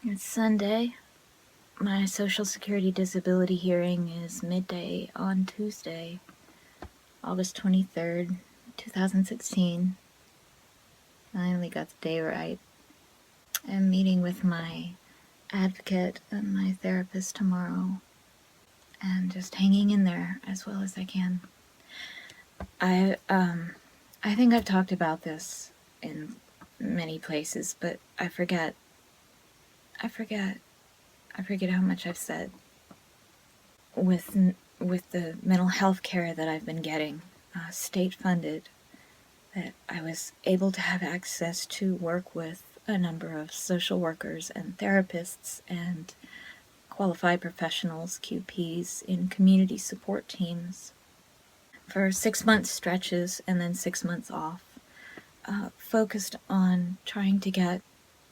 It's Sunday. My Social Security disability hearing is midday on Tuesday, August 23rd, 2016. Finally got the day right. I'm meeting with my advocate and my therapist tomorrow, and just hanging in there as well as I can. I think I've talked about this in many places, but I forget how much I've said. With the mental health care that I've been getting, state funded, that I was able to have access to work with a number of social workers and therapists and qualified professionals, QPs, in community support teams for 6-month stretches and then 6 months off, focused on trying to get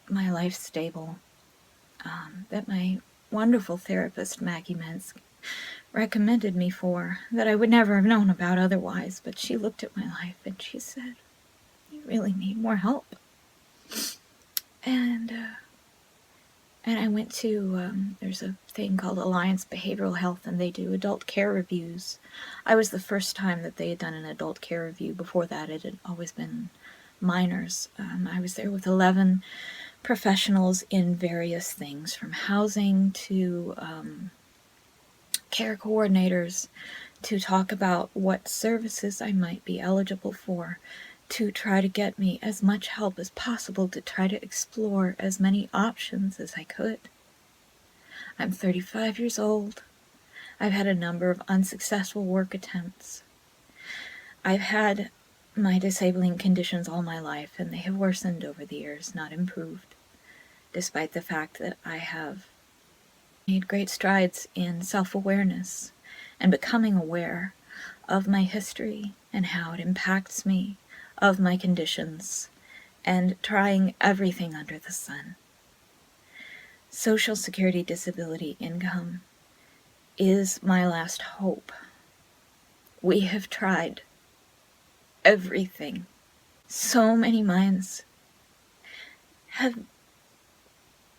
my life stable, that my wonderful therapist, Maggie Mensk, recommended me for, that I would never have known about otherwise. But she looked at my life and she said, "You really need more help." And I went to, there's a thing called Alliance Behavioral Health, and they do adult care reviews. I was the first time that they had done an adult care review. Before that, it had always been minors. I was there with 11 professionals in various things, from housing to care coordinators, to talk about what services I might be eligible for, to try to get me as much help as possible, to try to explore as many options as I could. I'm 35 years old. I've had a number of unsuccessful work attempts. I've had my disabling conditions all my life, and they have worsened over the years, not improved, despite the fact that I have made great strides in self-awareness and becoming aware of my history and how it impacts me, of my conditions, and trying everything under the sun. Social Security disability income is my last hope. We have tried everything. So many minds have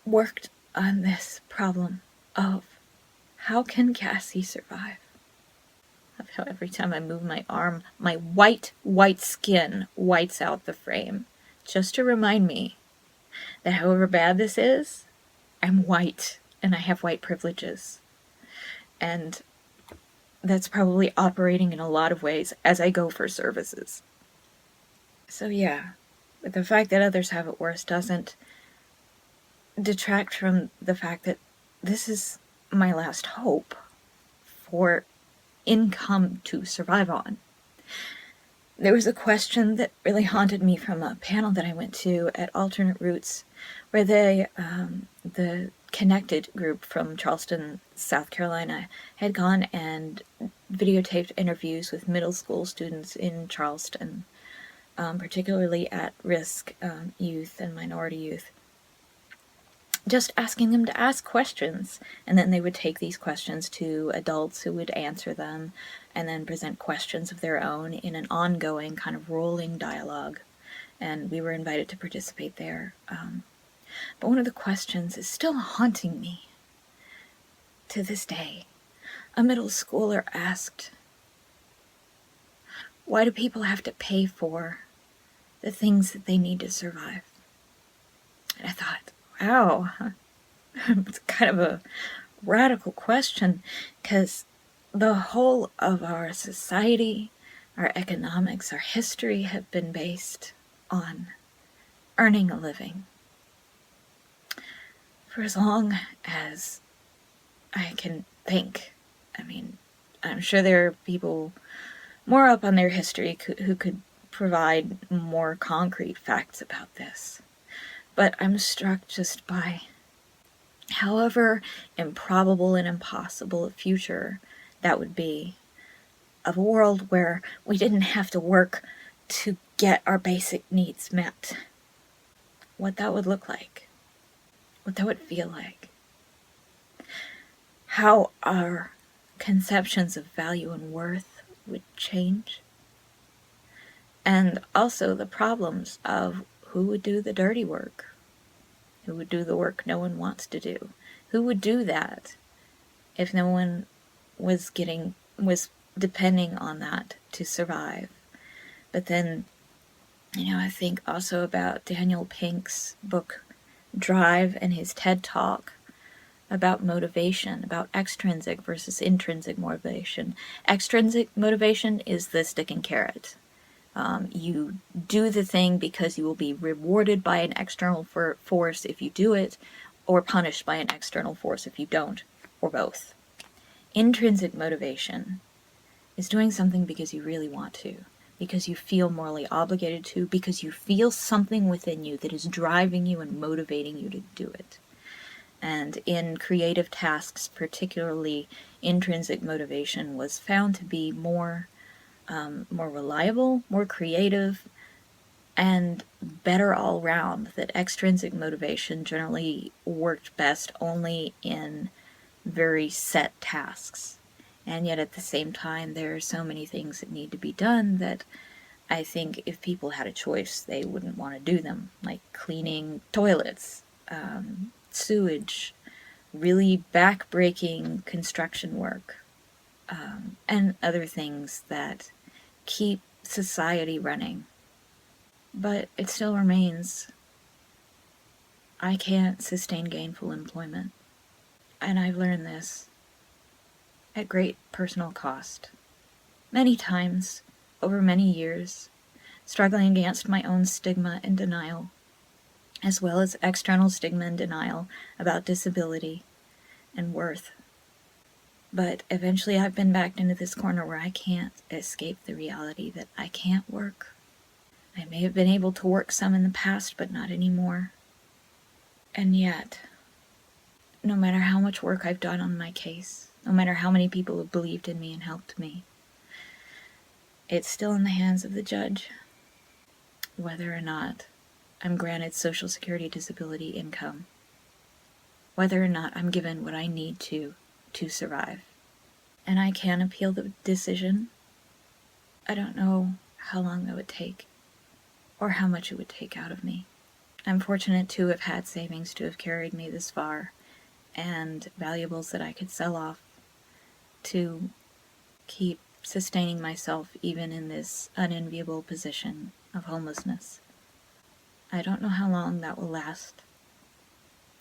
worked on this problem of how can Cassie survive? How every time I move my arm, my white skin whites out the frame, just to remind me that however bad this is, I'm white and I have white privileges. And that's probably operating in a lot of ways as I go for services. So yeah, but the fact that others have it worse doesn't detract from the fact that this is my last hope for income to survive on. There was a question that really haunted me from a panel that I went to at Alternate Roots, where the Connected group from Charleston, South Carolina, had gone and videotaped interviews with middle school students in Charleston, particularly at-risk youth and minority youth, just asking them to ask questions, and then they would take these questions to adults who would answer them, and then present questions of their own in an ongoing kind of rolling dialogue, and we were invited to participate there. But one of the questions is still haunting me to this day. A middle schooler asked, "Why do people have to pay for the things that they need to survive?" And I thought, wow, it's kind of a radical question, because the whole of our society, our economics, our history have been based on earning a living. For as long as I can think. I mean, I'm sure there are people more up on their history who could provide more concrete facts about this. But I'm struck just by however improbable and impossible a future that would be, of a world where we didn't have to work to get our basic needs met. What that would look like. What that would feel like. How our conceptions of value and worth would change. And also the problems of who would do the dirty work. who would do the work no one wants to do. Who would do that if no one was depending on that to survive? But then, I think also about Daniel Pink's book Drive and his TED Talk about motivation, about extrinsic versus intrinsic motivation. Extrinsic motivation is the stick and carrot. You do the thing because you will be rewarded by an external force if you do it, or punished by an external force if you don't, or both. Intrinsic motivation is doing something because you really want to, because you feel morally obligated to, because you feel something within you that is driving you and motivating you to do it. And in creative tasks, particularly, intrinsic motivation was found to be more reliable, more creative, and better all round. That extrinsic motivation generally worked best only in very set tasks. And yet at the same time, there are so many things that need to be done that I think if people had a choice, they wouldn't want to do them, like cleaning toilets, sewage, really back-breaking construction work, and other things that keep society running. But it still remains, I can't sustain gainful employment. And I've learned this at great personal cost. Many times, over many years, struggling against my own stigma and denial, as well as external stigma and denial about disability and worth. But eventually I've been backed into this corner where I can't escape the reality that I can't work. I may have been able to work some in the past, but not anymore. And yet, no matter how much work I've done on my case, no matter how many people have believed in me and helped me, it's still in the hands of the judge whether or not I'm granted Social Security disability income, whether or not I'm given what I need to survive. And I can appeal the decision. I don't know how long that would take, or how much it would take out of me. I'm fortunate to have had savings to have carried me this far, and valuables that I could sell off to keep sustaining myself even in this unenviable position of homelessness. I don't know how long that will last.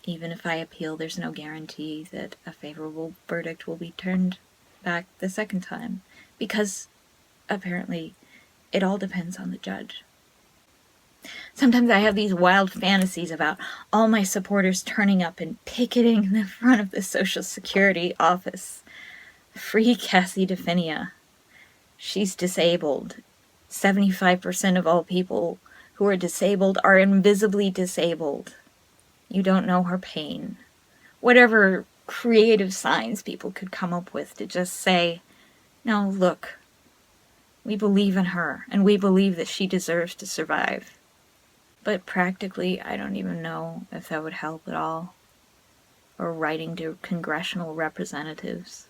Even if I appeal, there's no guarantee that a favorable verdict will be turned back the second time, because apparently it all depends on the judge. Sometimes I have these wild fantasies about all my supporters turning up and picketing in the front of the Social Security office. Free Cassie DeFinia. She's disabled. 75% of all people who are disabled are invisibly disabled. You don't know her pain. Whatever creative signs people could come up with to just say, no, look, we believe in her, and we believe that she deserves to survive. But practically, I don't even know if that would help at all. Or writing to congressional representatives.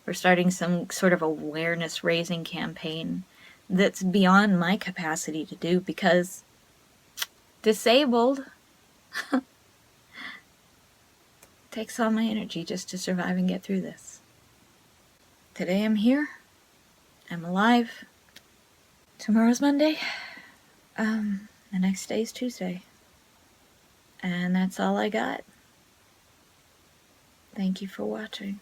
Or starting some sort of awareness-raising campaign that's beyond my capacity to do, because disabled takes all my energy just to survive and get through this. Today I'm here. I'm alive. Tomorrow's Monday. The next day is Tuesday. And that's all I got. Thank you for watching.